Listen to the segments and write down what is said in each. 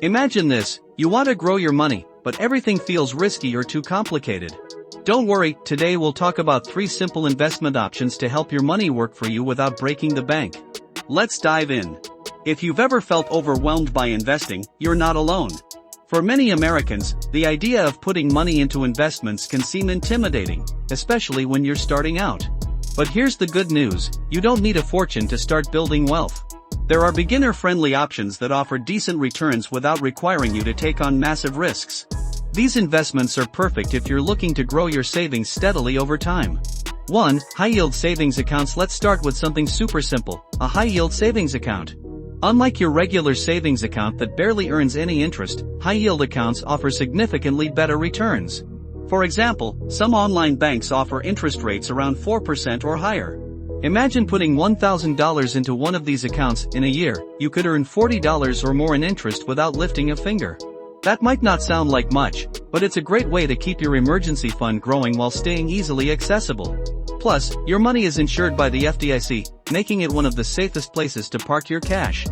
Imagine this, you want to grow your money, but everything feels risky or too complicated. Don't worry, today we'll talk about 3 simple investment options to help your money work for you without breaking the bank. Let's dive in. If you've ever felt overwhelmed by investing, you're not alone. For many Americans, the idea of putting money into investments can seem intimidating, especially when you're starting out. But here's the good news, you don't need a fortune to start building wealth. There are beginner-friendly options that offer decent returns without requiring you to take on massive risks. These investments are perfect if you're looking to grow your savings steadily over time. 1. High-yield savings accounts. Let's start with something super simple, a high-yield savings account. Unlike your regular savings account that barely earns any interest, high-yield accounts offer significantly better returns. For example, some online banks offer interest rates around 4% or higher. Imagine putting $1,000 into one of these accounts. In a year, you could earn $40 or more in interest without lifting a finger. That might not sound like much, but it's a great way to keep your emergency fund growing while staying easily accessible. Plus, your money is insured by the FDIC, making it one of the safest places to park your cash.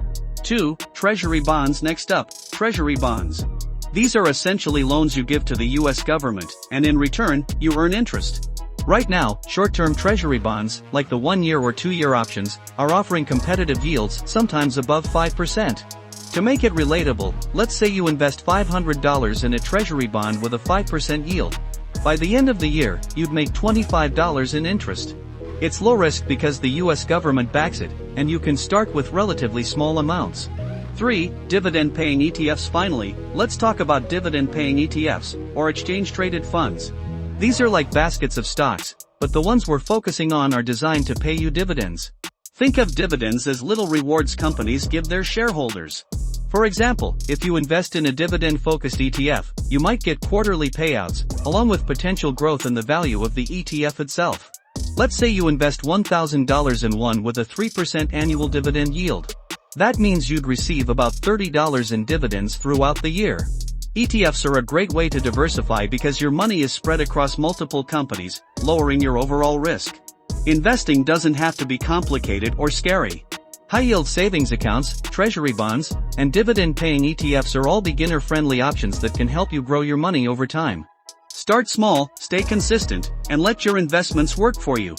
2. Treasury Bonds. Next up, Treasury Bonds. These are essentially loans you give to the US government, and in return, you earn interest. Right now, short-term Treasury bonds, like the 1-year or 2-year options, are offering competitive yields, sometimes above 5%. To make it relatable, let's say you invest $500 in a Treasury bond with a 5% yield. By the end of the year, you'd make $25 in interest. It's low risk because the US government backs it, and you can start with relatively small amounts. 3. Dividend-Paying ETFs. Finally, let's talk about dividend-paying ETFs, or exchange-traded funds. These are like baskets of stocks, but the ones we're focusing on are designed to pay you dividends. Think of dividends as little rewards companies give their shareholders. For example, if you invest in a dividend-focused ETF, you might get quarterly payouts, along with potential growth in the value of the ETF itself. Let's say you invest $1,000 in one with a 3% annual dividend yield. That means you'd receive about $30 in dividends throughout the year. ETFs are a great way to diversify because your money is spread across multiple companies, lowering your overall risk. Investing doesn't have to be complicated or scary. High-yield savings accounts, treasury bonds, and dividend-paying ETFs are all beginner-friendly options that can help you grow your money over time. Start small, stay consistent, and let your investments work for you.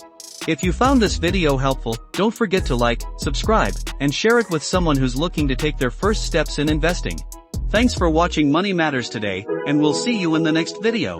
If you found this video helpful, don't forget to like, subscribe, and share it with someone who's looking to take their first steps in investing. Thanks for watching Money Matters today, and we'll see you in the next video.